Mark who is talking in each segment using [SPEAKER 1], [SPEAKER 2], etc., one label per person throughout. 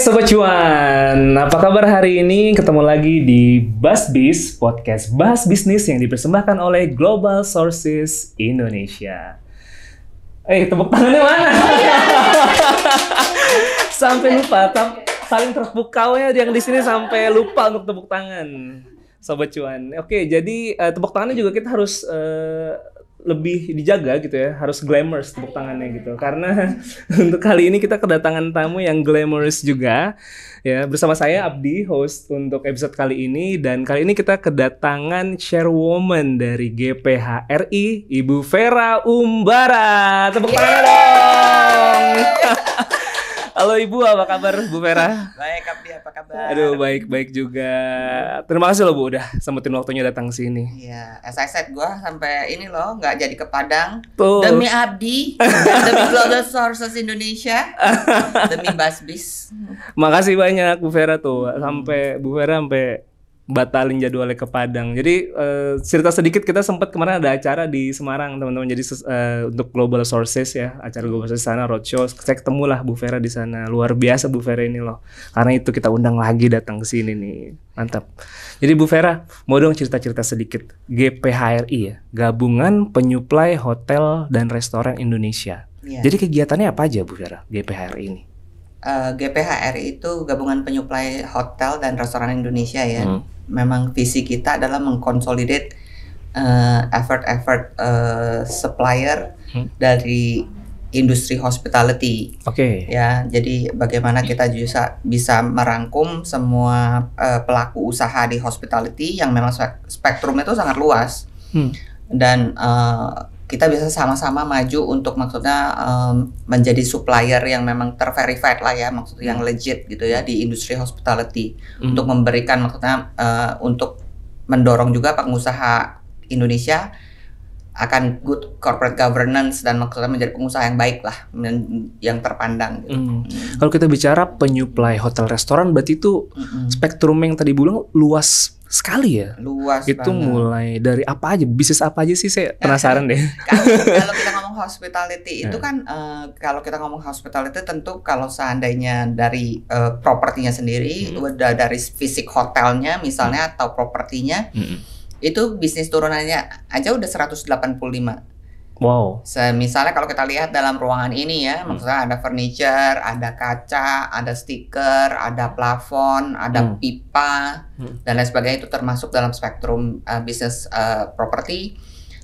[SPEAKER 1] Sobat Cuan, apa kabar hari ini? Ketemu lagi di BuzzBiz, podcast bahas bisnis yang dipersembahkan oleh Global Sources Indonesia. Tepuk tangannya mana? Sampai lupa, saling tepuk kaunya yang di sini sampai lupa untuk tepuk tangan. Sobat Cuan. Oke, jadi tepuk tangannya juga kita harus lebih dijaga gitu ya, harus glamorous tepuk tangannya gitu. Karena untuk kali ini kita kedatangan tamu yang glamorous juga ya, bersama saya Abdi, host untuk episode kali ini, dan kali ini kita kedatangan chairwoman dari GPHRI, Ibu Vera Umbara. Tepuk tangan dong. Halo Ibu, apa kabar Bu Vera?
[SPEAKER 2] Baik, Abdi, apa kabar?
[SPEAKER 1] Aduh, baik-baik juga. Terima kasih loh Bu udah sempetin waktunya datang sini.
[SPEAKER 2] Iya, as I said, gue sampai ini loh nggak jadi ke Padang.
[SPEAKER 1] Tuh.
[SPEAKER 2] Demi Abdi, demi Global Sources Indonesia, demi BuzzBiz.
[SPEAKER 1] Makasih banyak Bu Vera tuh, sampai Bu Vera sampai batalin jadwalnya ke Padang. Jadi cerita sedikit, kita sempat kemarin ada acara di Semarang teman-teman. Jadi untuk Global Sources ya, acara Global Sources sana roadshow. Saya ketemulah Bu Vera di sana. Luar biasa Bu Vera ini loh. Karena itu kita undang lagi datang ke sini nih. Mantap. Jadi Bu Vera, mau dong cerita-cerita sedikit. GPHRI ya, Gabungan Penyuplai Hotel dan Restoran Indonesia.
[SPEAKER 2] Iya.
[SPEAKER 1] Jadi kegiatannya apa aja Bu Vera, GPHRI ini?
[SPEAKER 2] GPHRI itu Gabungan Penyuplai Hotel dan Restoran Indonesia ya. Memang visi kita adalah mengkonsolidate effort supplier dari industri hospitality.
[SPEAKER 1] Oke.
[SPEAKER 2] Ya, jadi bagaimana kita bisa merangkum semua pelaku usaha di hospitality yang memang spektrumnya itu sangat luas. Dan kita bisa sama-sama maju untuk maksudnya menjadi supplier yang memang terverified lah ya, maksudnya yang legit gitu ya di industri hospitality, untuk memberikan maksudnya untuk mendorong juga pengusaha Indonesia akan good corporate governance dan maksudnya menjadi pengusaha yang baik lah, yang terpandang gitu.
[SPEAKER 1] Kalau kita bicara penyuplai hotel restoran, berarti itu spektrum yang tadi bilang luas sekali ya.
[SPEAKER 2] Luas
[SPEAKER 1] itu
[SPEAKER 2] banget.
[SPEAKER 1] Mulai dari apa aja, bisnis apa aja sih, saya penasaran deh.
[SPEAKER 2] Kalau kita ngomong hospitality itu kan kalau kita ngomong hospitality tentu kalau seandainya dari propertinya sendiri, udah dari fisik hotelnya misalnya atau propertinya, itu bisnis turunannya aja udah 185.
[SPEAKER 1] Wow.
[SPEAKER 2] Misalnya kalau kita lihat dalam ruangan ini ya, maksudnya ada furniture, ada kaca, ada stiker, ada plafon, ada pipa, dan lain sebagainya, itu termasuk dalam spektrum bisnis properti.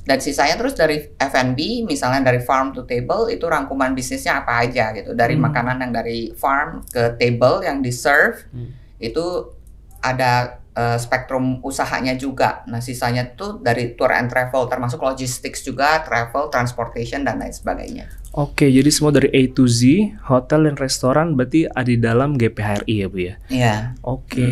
[SPEAKER 2] Dan sisanya terus dari F&B, misalnya dari farm to table, itu rangkuman bisnisnya apa aja gitu. Dari makanan yang dari farm ke table yang di-serve, itu ada spektrum usahanya juga. Nah, sisanya tuh dari tour and travel, termasuk logistics juga, travel, transportation, dan lain sebagainya.
[SPEAKER 1] Oke, jadi semua dari A to Z, hotel dan restoran berarti ada di dalam GPHRI ya Bu ya?
[SPEAKER 2] Iya.
[SPEAKER 1] Oke.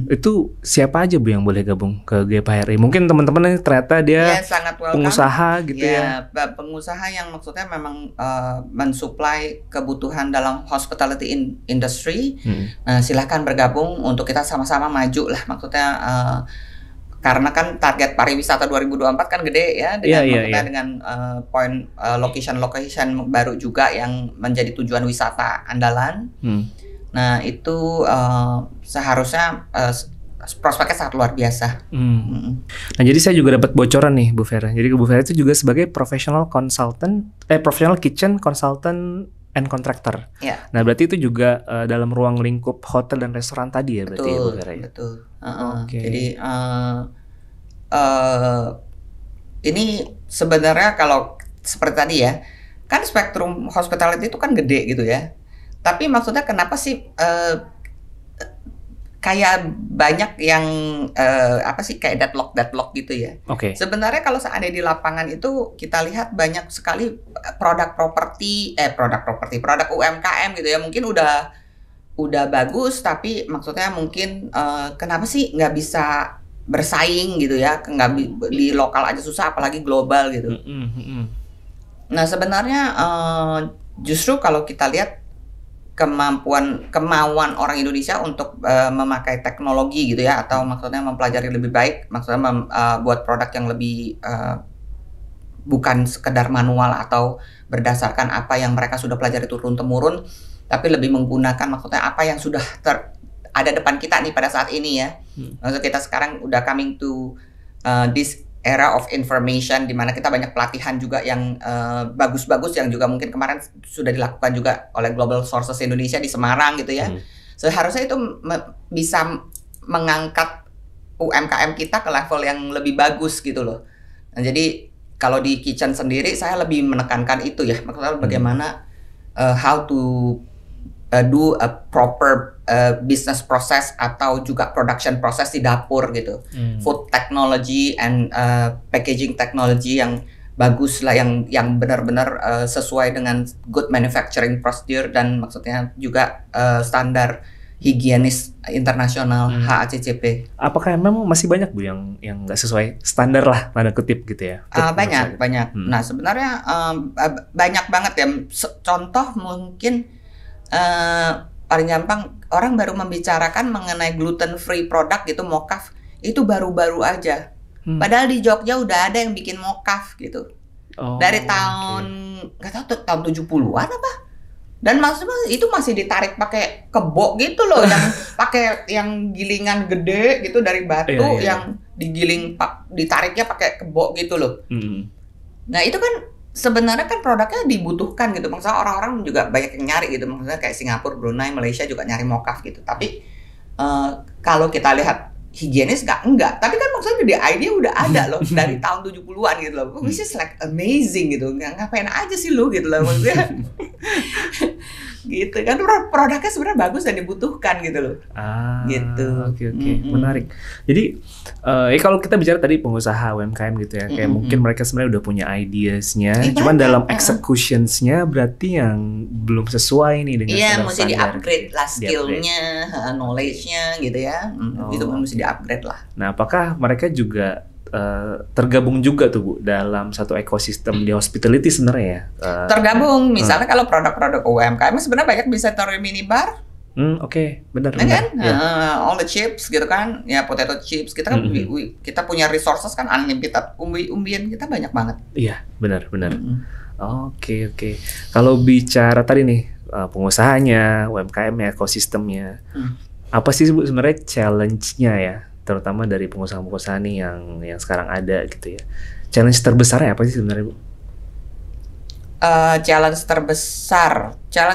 [SPEAKER 1] Itu siapa aja Bu yang boleh gabung ke GPHRI? Mungkin teman-teman ternyata dia
[SPEAKER 2] sangat welcome.
[SPEAKER 1] Pengusaha gitu ya?
[SPEAKER 2] Pengusaha yang maksudnya memang mensuplai kebutuhan dalam hospitality industry. Silahkan bergabung untuk kita sama-sama maju lah, maksudnya karena kan target pariwisata 2024 kan gede ya, dengan point location baru juga yang menjadi tujuan wisata andalan. Nah itu seharusnya prospeknya sangat luar biasa.
[SPEAKER 1] Nah jadi saya juga dapat bocoran nih Bu Vera. Jadi Bu Vera itu juga sebagai professional kitchen consultant and contractor.
[SPEAKER 2] Ya.
[SPEAKER 1] Nah berarti itu juga dalam ruang lingkup hotel dan restoran tadi ya, berarti ya Bu Vera ya?
[SPEAKER 2] Betul.
[SPEAKER 1] Okay.
[SPEAKER 2] Jadi ini sebenarnya kalau seperti tadi ya, kan spektrum hospitality itu kan gede gitu ya. Tapi maksudnya kenapa sih kayak banyak yang kayak deadlock gitu ya.
[SPEAKER 1] Oke.
[SPEAKER 2] Sebenarnya kalau seandainya di lapangan itu kita lihat banyak sekali produk UMKM gitu ya, mungkin udah bagus, tapi maksudnya mungkin kenapa sih nggak bisa bersaing gitu ya, nggak di lokal aja susah apalagi global gitu. Nah sebenarnya justru kalau kita lihat kemauan orang Indonesia untuk memakai teknologi gitu ya, atau maksudnya mempelajari lebih baik, maksudnya buat produk yang lebih bukan sekedar manual atau berdasarkan apa yang mereka sudah pelajari turun-temurun, tapi lebih menggunakan maksudnya apa yang sudah ada depan kita nih pada saat ini ya. Maksudnya kita sekarang udah coming to this era of information, di mana kita banyak pelatihan juga yang bagus-bagus yang juga mungkin kemarin sudah dilakukan juga oleh Global Sources Indonesia di Semarang gitu ya. Seharusnya itu bisa mengangkat UMKM kita ke level yang lebih bagus gitu loh. Nah, jadi kalau di Kitchen sendiri saya lebih menekankan itu ya, maksudnya bagaimana how to do a proper business process atau juga production process di dapur gitu. Food technology and packaging technology yang bagus lah, yang benar-benar sesuai dengan good manufacturing procedure dan maksudnya juga standar higienis internasional HACCP.
[SPEAKER 1] Apakah memang masih banyak Bu yang nggak sesuai standar lah, tanda kutip gitu ya?
[SPEAKER 2] Banyak. Nah sebenarnya banyak banget ya. Contoh mungkin paling gampang orang baru membicarakan mengenai gluten free produk gitu, mokaf itu baru-baru aja. Padahal di Jogja udah ada yang bikin mokaf gitu. Dari tahun nggak tahu tahun 70-an apa. Dan maksudnya itu masih ditarik pakai kebo gitu loh, yang pakai yang gilingan gede gitu dari batu yang digiling ditariknya pakai kebo gitu loh. Nah itu kan sebenarnya kan produknya dibutuhkan gitu, maksudnya orang-orang juga banyak yang nyari gitu, maksudnya kayak Singapura, Brunei, Malaysia juga nyari mokaf gitu. Tapi kalau kita lihat higienis enggak, tapi kan maksudnya di idea udah ada loh dari tahun 70-an gitu loh. Which is like amazing gitu. Ngapain aja sih lu gitu loh maksudnya. Gitu kan produknya sebenarnya bagus dan dibutuhkan gitu loh. Gitu.
[SPEAKER 1] Oke. Menarik. Jadi kalau kita bicara tadi pengusaha UMKM gitu ya, kayak mungkin mereka sebenarnya udah punya ideasnya, cuman dalam executions-nya berarti yang belum sesuai nih dengan
[SPEAKER 2] standar. Iya, mesti di-upgrade lah skill-nya, knowledge-nya gitu ya. Itu mesti di-upgrade lah.
[SPEAKER 1] Nah, apakah mereka juga tergabung juga tuh Bu dalam satu ekosistem di hospitality sebenarnya ya?
[SPEAKER 2] Tergabung, misalnya kalau produk-produk UMKM sebenarnya banyak bisa taruh minibar.
[SPEAKER 1] Benar.
[SPEAKER 2] Kan? All the chips gitu kan, ya potato chips kita kan kita punya resources kan unlimited, umbi-umbian kita banyak banget.
[SPEAKER 1] Iya, benar. Oke. Kalau bicara tadi nih pengusahanya, UMKM-nya, ekosistemnya, apa sih Bu sebenarnya challenge-nya ya? Terutama dari pengusaha-pengusaha nih yang sekarang ada gitu ya. Challenge terbesarnya apa sih sebenarnya Bu?
[SPEAKER 2] Challenge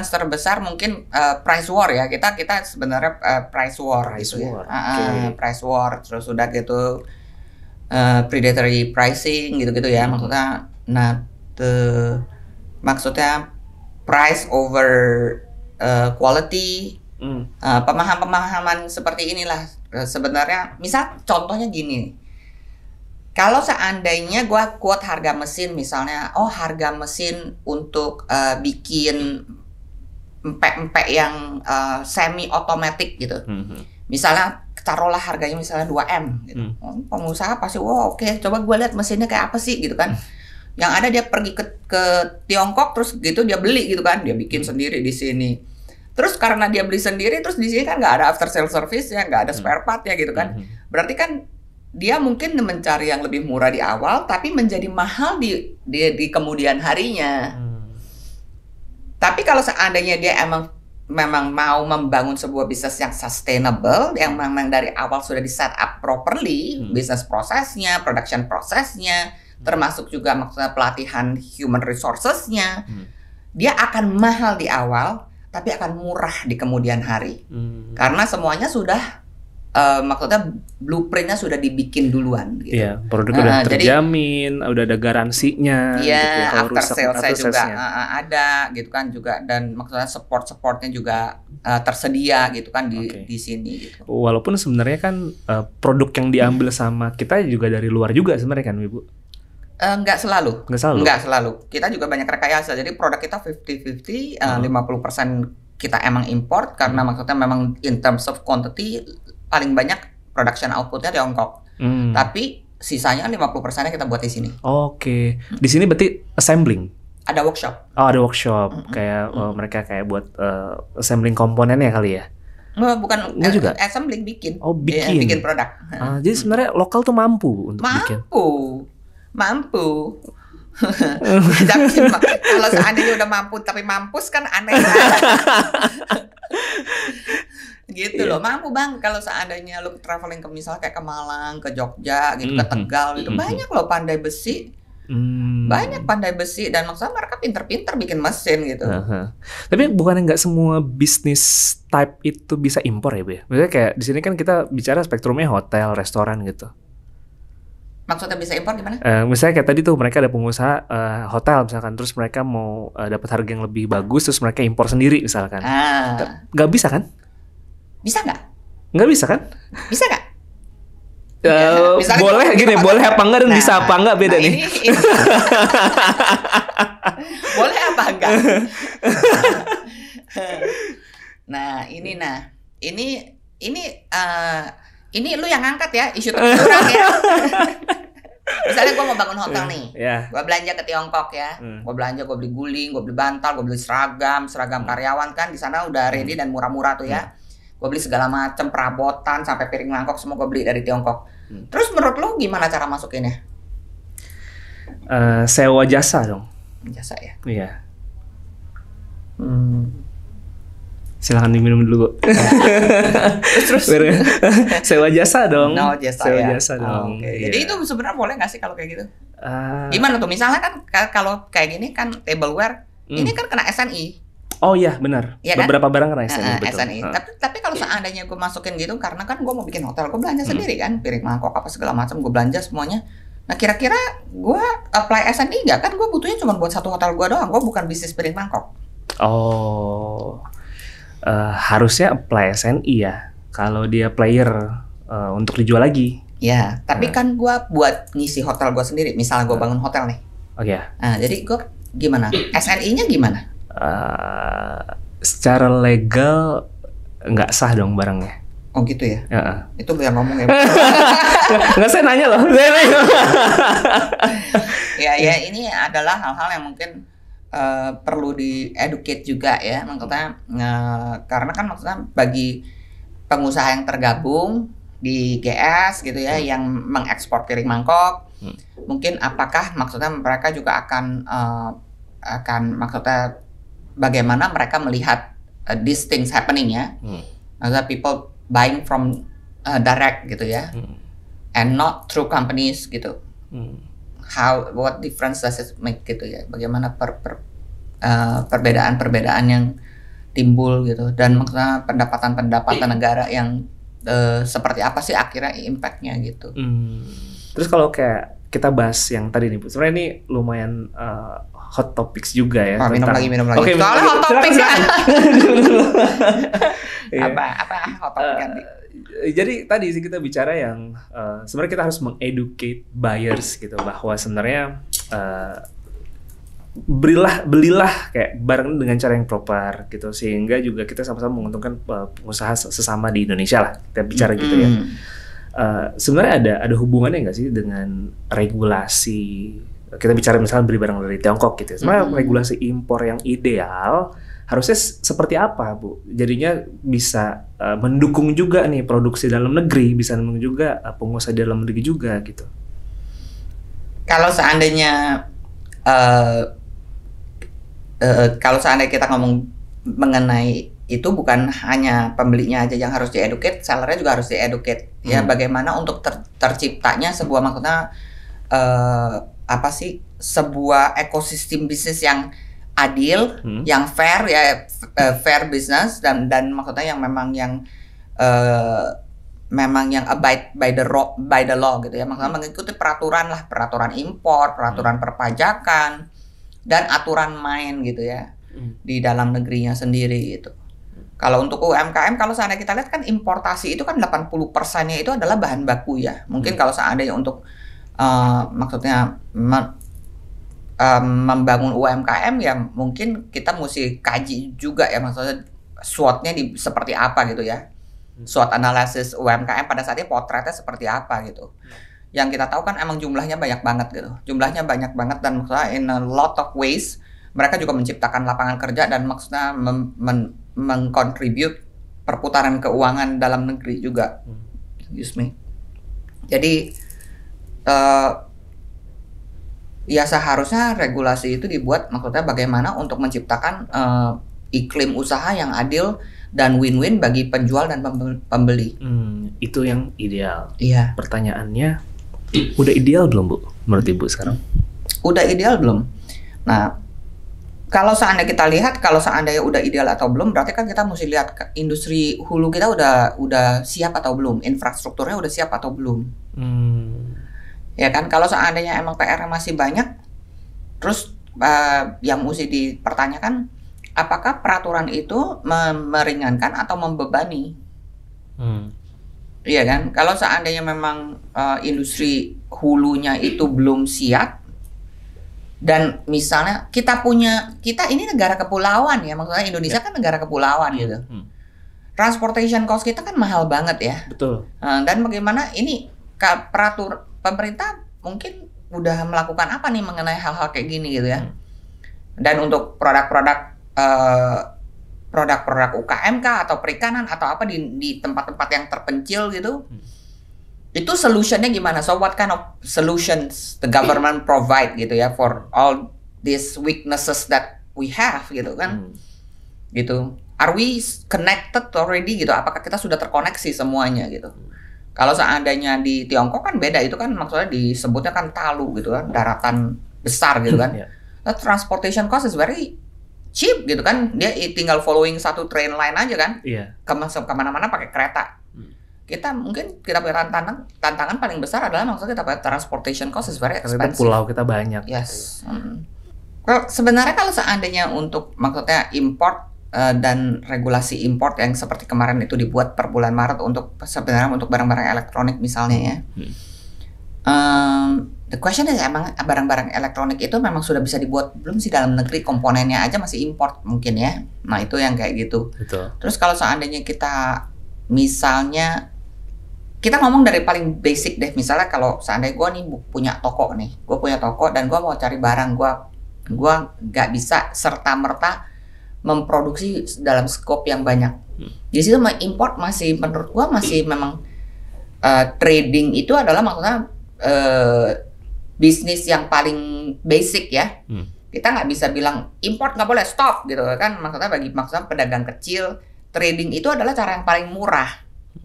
[SPEAKER 2] terbesar mungkin price war ya. Kita sebenarnya price war gitu ya. Price war, terus udah gitu predatory pricing gitu-gitu ya. Maksudnya maksudnya price over quality. Pemahaman seperti inilah sebenarnya. Misal contohnya gini, kalau seandainya gue quote harga mesin misalnya, harga mesin untuk bikin empek-empek yang semi otomatis gitu, misalnya taruhlah harganya misalnya 2M gitu. Pengusaha pasti oke, coba gue lihat mesinnya kayak apa sih gitu kan. Yang ada dia pergi ke Tiongkok terus gitu dia beli gitu kan, dia bikin sendiri di sini. Terus karena dia beli sendiri, terus di sini kan nggak ada after sale service ya, nggak ada spare part ya gitu kan. Berarti kan dia mungkin mencari yang lebih murah di awal, tapi menjadi mahal di kemudian harinya. Tapi kalau seandainya dia memang mau membangun sebuah bisnis yang sustainable, yang memang dari awal sudah di set up properly, bisnis prosesnya, production prosesnya, termasuk juga maksudnya pelatihan human resources-nya, dia akan mahal di awal, tapi akan murah di kemudian hari. Karena semuanya sudah maksudnya blueprintnya sudah dibikin duluan gitu.
[SPEAKER 1] Iya, produknya udah terjamin, udah ada garansinya.
[SPEAKER 2] Iya, gitu, after sales-nya juga ada gitu kan juga, dan maksudnya supportnya juga tersedia gitu kan di sini gitu.
[SPEAKER 1] Walaupun sebenarnya kan produk yang diambil sama kita juga dari luar juga sebenarnya kan Ibu?
[SPEAKER 2] Enggak selalu. Kita juga banyak rekayasa. Jadi produk kita 50-50, 50% kita emang import karena maksudnya memang in terms of quantity paling banyak production outputnya Tiongkok. Tapi sisanya 50%-nya kita buat di sini.
[SPEAKER 1] Oke. Di sini berarti assembling.
[SPEAKER 2] Ada workshop.
[SPEAKER 1] Ada workshop. Kayak mereka kayak buat assembling komponennya kali ya.
[SPEAKER 2] Bukan
[SPEAKER 1] juga.
[SPEAKER 2] Assembling bikin.
[SPEAKER 1] Bikin
[SPEAKER 2] produk.
[SPEAKER 1] Jadi sebenarnya lokal tuh mampu untuk bikin.
[SPEAKER 2] Mampu. Tapi kalau seandainya udah mampu tapi mampus kan aneh. Gitu loh, mampu bang kalau seandainya lu traveling ke misalnya kayak ke Malang, ke Jogja gitu, ke Tegal gitu, banyak loh pandai besi. Banyak pandai besi dan maksudnya mereka pinter-pinter bikin mesin gitu.
[SPEAKER 1] Tapi bukannya nggak semua bisnis type itu bisa impor ya, Bu? Maksudnya kayak di sini kan kita bicara spektrumnya hotel, restoran gitu.
[SPEAKER 2] Maksudnya bisa impor gimana?
[SPEAKER 1] Misalnya kayak tadi tuh mereka ada pengusaha hotel misalkan, terus mereka mau dapat harga yang lebih bagus, terus mereka impor sendiri misalkan. Nggak bisa kan?
[SPEAKER 2] Bisa nggak?
[SPEAKER 1] Nggak bisa kan?
[SPEAKER 2] Bisa nggak?
[SPEAKER 1] Boleh gini, boleh apa enggak dan bisa apa enggak beda nih.
[SPEAKER 2] Boleh apa enggak? Ini lu yang angkat ya isu terkurang ya. Misalnya gue mau bangun hotel nih, gue belanja ke Tiongkok ya, gue beli guling, gue beli bantal, gue beli seragam karyawan kan di sana udah ready dan murah-murah tuh ya. Gue beli segala macam perabotan sampai piring mangkok semua gue beli dari Tiongkok. Terus menurut lu gimana cara masukinnya?
[SPEAKER 1] Sewa jasa dong.
[SPEAKER 2] Jasa ya?
[SPEAKER 1] Iya. Silakan diminum dulu. Terus sewa jasa dong. Jasa dong.
[SPEAKER 2] Okay. Jadi itu sebenarnya boleh nggak sih kalau kayak gitu? Gimana tuh? Misalnya kan kalau kayak gini kan tableware, ini kan kena SNI.
[SPEAKER 1] Oh iya benar.
[SPEAKER 2] Ya,
[SPEAKER 1] beberapa barang kena SNI.
[SPEAKER 2] SNI. Tapi kalau seandainya gue masukin gitu, karena kan gue mau bikin hotel, gue belanja sendiri kan, piring mangkok apa segala macam, gue belanja semuanya. Nah kira-kira gue apply SNI nggak? Kan gue butuhnya cuma buat satu hotel gue doang, gue bukan bisnis piring mangkok.
[SPEAKER 1] Oh, harusnya apply SNI ya. Kalau dia player untuk dijual lagi.
[SPEAKER 2] Ya, tapi kan gue buat ngisi hotel gue sendiri. Misalnya gue bangun hotel nih.
[SPEAKER 1] Oke.
[SPEAKER 2] Nah jadi gue gimana? SNI-nya gimana?
[SPEAKER 1] Secara legal nggak sah dong barangnya.
[SPEAKER 2] Oh gitu ya? Itu yang ngomong ya?
[SPEAKER 1] Nggak, saya nanya loh.
[SPEAKER 2] Ya ini adalah hal-hal yang mungkin perlu di-educate juga ya. Maksudnya karena kan maksudnya bagi pengusaha yang tergabung di GS gitu ya, yang mengekspor piring mangkok, mungkin apakah maksudnya mereka juga akan maksudnya bagaimana mereka melihat these things happening ya, maksudnya people buying from direct gitu ya, and not through companies gitu. What difference does it make gitu ya? Bagaimana perbedaan-perbedaan yang timbul gitu, dan maksudnya pendapatan negara yang seperti apa sih akhirnya impact-nya gitu.
[SPEAKER 1] Terus kalau kayak kita bahas yang tadi nih, Bu, sebenarnya ini lumayan hot topics juga ya.
[SPEAKER 2] Minum lagi.
[SPEAKER 1] Oke,
[SPEAKER 2] soalnya hot topics ya. Apa hot topic nanti?
[SPEAKER 1] Jadi tadi sih kita bicara yang sebenarnya kita harus mengeducate buyers gitu, bahwa sebenarnya belilah kayak barang dengan cara yang proper gitu, sehingga juga kita sama-sama menguntungkan pengusaha sesama di Indonesia lah, kita bicara gitu ya. Sebenarnya ada hubungannya nggak sih dengan regulasi? Kita bicara misalnya beli barang dari Tiongkok gitu. Sebenarnya regulasi impor yang ideal harusnya seperti apa, Bu? Jadinya bisa mendukung juga nih produksi dalam negeri, bisa mendukung juga pengusaha dalam negeri juga gitu.
[SPEAKER 2] Kalau seandainya kita ngomong mengenai itu, bukan hanya pembelinya aja yang harus dieducate, sellernya juga harus dieducate ya, bagaimana untuk terciptanya sebuah maksudnya sebuah ekosistem bisnis yang adil, yang fair ya, fair business, dan maksudnya yang memang yang abide by the law gitu ya, maksudnya mengikuti peraturan impor, peraturan perpajakan, dan aturan main gitu ya di dalam negerinya sendiri gitu. Kalau untuk UMKM, kalau seandainya kita lihat kan importasi itu kan 80%-nya itu adalah bahan baku ya. Mungkin kalau seandainya untuk maksudnya membangun UMKM ya, mungkin kita mesti kaji juga ya, maksudnya SWOT-nya seperti apa gitu ya. SWOT analysis UMKM pada saatnya potretnya seperti apa gitu. Yang kita tahu kan emang jumlahnya banyak banget gitu. Jumlahnya banyak banget, dan maksudnya in a lot of ways mereka juga menciptakan lapangan kerja dan maksudnya mengkontribute perputaran keuangan dalam negeri juga. Excuse me. Jadi ya seharusnya regulasi itu dibuat maksudnya bagaimana untuk menciptakan iklim usaha yang adil dan win-win bagi penjual dan pembeli.
[SPEAKER 1] Itu yang ideal.
[SPEAKER 2] Iya.
[SPEAKER 1] Pertanyaannya, udah ideal belum Bu menurut Ibu sekarang?
[SPEAKER 2] Udah ideal belum? Nah, kalau seandainya kita lihat, kalau seandainya udah ideal atau belum, berarti kan kita mesti lihat industri hulu kita udah siap atau belum, infrastrukturnya udah siap atau belum. Ya kan, kalau seandainya emang PR masih banyak, terus yang mesti dipertanyakan, apakah peraturan itu meringankan atau membebani? Iya kan, kalau seandainya memang industri hulunya itu belum siap, dan misalnya kita ini negara kepulauan ya, maksudnya Indonesia kan negara kepulauan gitu. Transportation cost kita kan mahal banget ya.
[SPEAKER 1] Betul.
[SPEAKER 2] Dan bagaimana ini pemerintah mungkin udah melakukan apa nih mengenai hal-hal kayak gini gitu ya. Dan untuk produk-produk UKM kah atau perikanan atau apa di tempat-tempat yang terpencil gitu, itu solutionnya gimana? So what kind of solutions the government provide gitu ya for all these weaknesses that we have gitu kan? Gitu. Are we connected already gitu? Apakah kita sudah terkoneksi semuanya gitu? Kalau seandainya di Tiongkok kan beda, itu kan maksudnya disebutnya kan talu gitu kan, daratan besar gitu kan. Transportation cost is very cheap gitu kan, dia tinggal following satu train line aja kan, kemana-mana pakai kereta. Kita punya tantangan paling besar adalah maksudnya kita punya transportation cost is very expensive.
[SPEAKER 1] Karena pulau kita banyak.
[SPEAKER 2] Yes. Sebenarnya kalau seandainya untuk maksudnya import dan regulasi import yang seperti kemarin itu dibuat per bulan Maret untuk barang-barang elektronik misalnya ya. The question is emang barang-barang elektronik itu memang sudah bisa dibuat belum sih dalam negeri, komponennya aja masih import mungkin ya. Nah itu yang kayak gitu.
[SPEAKER 1] Betul.
[SPEAKER 2] Terus kalau seandainya kita misalnya kita ngomong dari paling basic deh, misalnya kalau seandainya gue nih punya toko dan gue mau cari barang, gue nggak bisa serta-merta memproduksi dalam skop yang banyak. Di situ import masih menurut gue masih memang trading itu adalah maksudnya bisnis yang paling basic ya. Kita nggak bisa bilang import nggak boleh, stop gitu kan. Maksudnya pedagang kecil, trading itu adalah cara yang paling murah.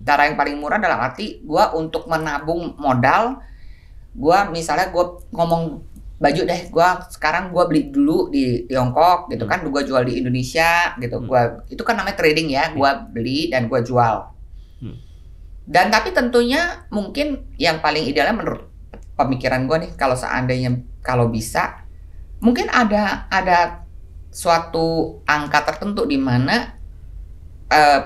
[SPEAKER 2] Cara yang paling murah dalam arti gue untuk menabung modal, misalnya gue ngomong baju deh, sekarang gue beli dulu di Tiongkok gitu kan, gue jual di Indonesia gitu. Itu kan namanya trading ya, gue beli dan gue jual. Dan tapi tentunya mungkin yang paling idealnya menurut pemikiran gue nih, kalau seandainya kalau bisa mungkin ada suatu angka tertentu di mana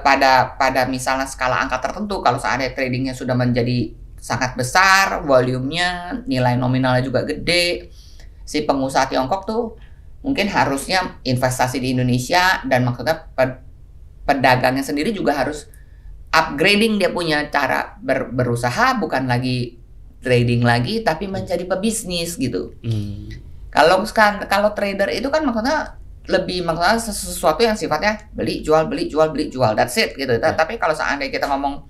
[SPEAKER 2] pada misalnya skala angka tertentu, kalau seandainya tradingnya sudah menjadi sangat besar, volumenya, nilai nominalnya juga gede, si pengusaha Tiongkok tuh mungkin harusnya investasi di Indonesia, dan maksudnya pedagangnya sendiri juga harus upgrading dia punya cara berusaha, bukan lagi trading lagi tapi menjadi pebisnis gitu. Kalau trader itu kan maksudnya sesuatu yang sifatnya beli jual, that's it gitu. Tapi kalau seandainya kita ngomong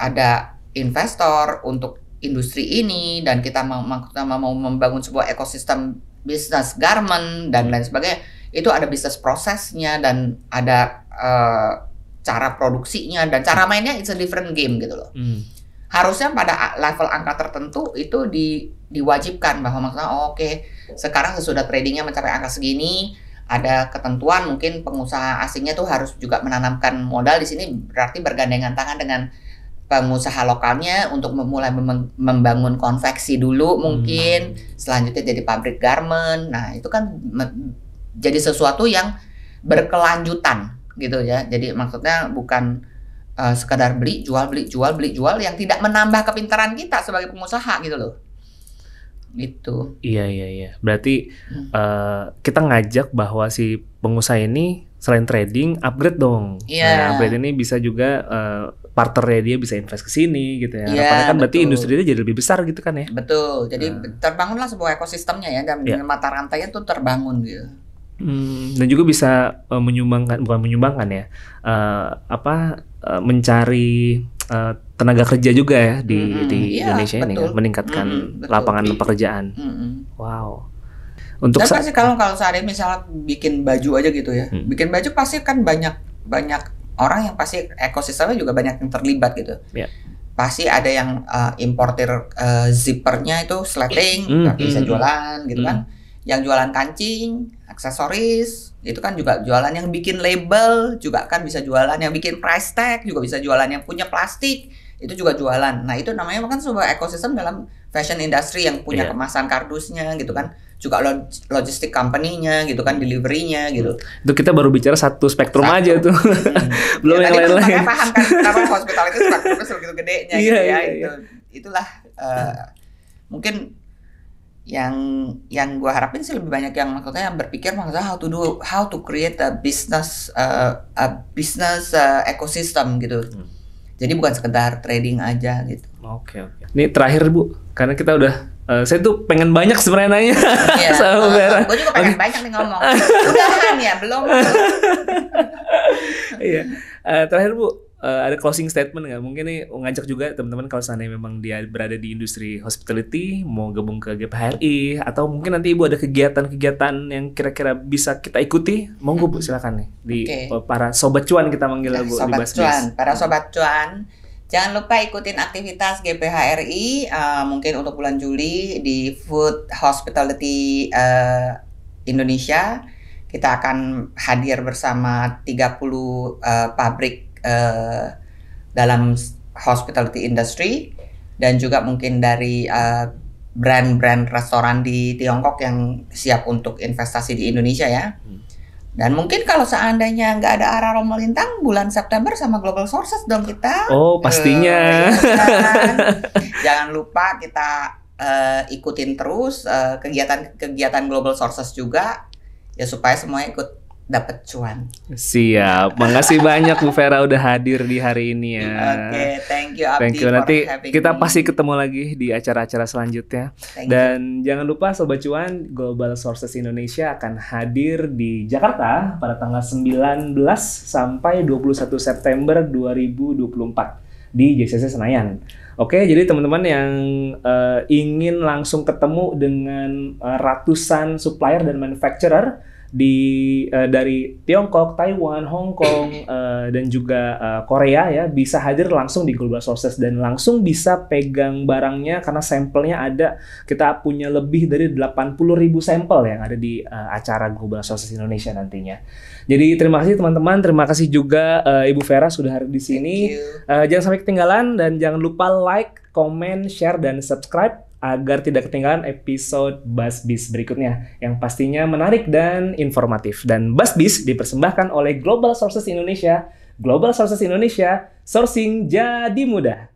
[SPEAKER 2] ada investor untuk industri ini dan kita mau membangun sebuah ekosistem bisnis garment dan lain sebagainya, itu ada bisnis prosesnya dan ada cara produksinya dan cara mainnya, it's a different game gitu loh. Harusnya pada level angka tertentu itu diwajibkan bahwa maksudnya oke, sekarang sesudah tradingnya mencapai angka segini, ada ketentuan mungkin pengusaha asingnya tuh harus juga menanamkan modal di sini, berarti bergandengan tangan dengan pengusaha lokalnya untuk mulai membangun konveksi dulu mungkin, selanjutnya jadi pabrik garment. Nah itu kan jadi sesuatu yang berkelanjutan gitu ya. Jadi maksudnya bukan sekadar beli jual yang tidak menambah kepintaran kita sebagai pengusaha gitu loh. Gitu.
[SPEAKER 1] Iya. Berarti kita ngajak bahwa si pengusaha ini selain trading upgrade dong. Nah, upgrade ini bisa juga partnernya dia bisa invest ke sini gitu ya. Harapannya kan berarti industrinya jadi lebih besar gitu kan ya. Betul.
[SPEAKER 2] Jadi terbangunlah sebuah ekosistemnya ya, dan mata rantainya tuh terbangun gitu.
[SPEAKER 1] Dan juga bisa menyumbangkan ya, mencari tenaga kerja juga ya di Indonesia ini kan, meningkatkan lapangan pekerjaan. Wow. Untuk
[SPEAKER 2] Dan pasti kalau seandainya misalnya bikin baju aja gitu ya, bikin baju pasti kan banyak orang yang pasti ekosistemnya juga banyak yang terlibat gitu.
[SPEAKER 1] Yeah.
[SPEAKER 2] Pasti ada yang importer zippernya itu sleting, tapi bisa jualan gitu kan. Yang jualan kancing, aksesoris, itu kan juga jualan. Yang bikin label juga kan bisa jualan. Yang bikin price tag juga bisa jualan. Yang punya plastik itu juga jualan. Nah itu namanya kan sebuah ekosistem dalam fashion industry yang punya kemasan kardusnya gitu kan. Juga logistik company-nya gitu kan, delivery-nya gitu.
[SPEAKER 1] Itu kita baru bicara satu spektrum aja tuh. Belum yang lain-lain.
[SPEAKER 2] Makanya paham kan kenapa hospitality spektrumnya sebegitu gedenya gitu ya. Itulah mungkin yang gue harapin sih lebih banyak yang maksudnya yang berpikir maksudnya how to create a business ecosystem gitu. Jadi bukan sekedar trading aja gitu.
[SPEAKER 1] Oke. Ini terakhir Bu, karena kita udah saya tuh pengen banyak sebenarnya nanya sama Vera.
[SPEAKER 2] Gue juga pengen banyak nih ngomong. Udahan ya, belum.
[SPEAKER 1] Iya. Terakhir Bu, ada closing statement nggak? Mungkin nih ngajak juga teman-teman kalau seandainya memang dia berada di industri hospitality, mau gabung ke GPHRI, atau mungkin nanti Ibu ada kegiatan-kegiatan yang kira-kira bisa kita ikuti, monggo Bu, silakan nih di para sobat cuan kita manggil Bu.
[SPEAKER 2] Sobat cuan, para sobat cuan. Jangan lupa ikutin aktivitas GPHRI mungkin untuk bulan Juli di Food Hospitality Indonesia. Kita akan hadir bersama 30 pabrik dalam hospitality industry dan juga mungkin dari brand-brand restoran di Tiongkok yang siap untuk investasi di Indonesia ya. Dan mungkin kalau seandainya nggak ada arah Romelintang bulan September sama Global Sources dong kita.
[SPEAKER 1] Oh pastinya.
[SPEAKER 2] Jangan lupa kita ikutin terus kegiatan Global Sources juga ya supaya semuanya ikut dapat cuan.
[SPEAKER 1] Siap. Makasih banyak Bu Vera udah hadir di hari ini ya.
[SPEAKER 2] Oke, thank you Abdi.
[SPEAKER 1] Thank you. Nanti kita pasti ketemu lagi di acara-acara selanjutnya. Dan jangan lupa Sobat Cuan, Global Sources Indonesia akan hadir di Jakarta pada tanggal 19 sampai 21 September 2024 di JCC Senayan. Oke, jadi teman-teman yang ingin langsung ketemu dengan ratusan supplier dan manufacturer dari Tiongkok, Taiwan, Hong Kong, dan juga Korea ya, bisa hadir langsung di Global Sources dan langsung bisa pegang barangnya karena sampelnya ada. Kita punya lebih dari 80.000 sampel yang ada di acara Global Sources Indonesia nantinya. Jadi terima kasih teman-teman, terima kasih juga Ibu Vera sudah hadir di sini. Jangan sampai ketinggalan dan jangan lupa like, comment, share, dan subscribe agar tidak ketinggalan episode BuzzBiz berikutnya yang pastinya menarik dan informatif. Dan BuzzBiz dipersembahkan oleh Global Sources Indonesia. Global Sources Indonesia, sourcing jadi mudah.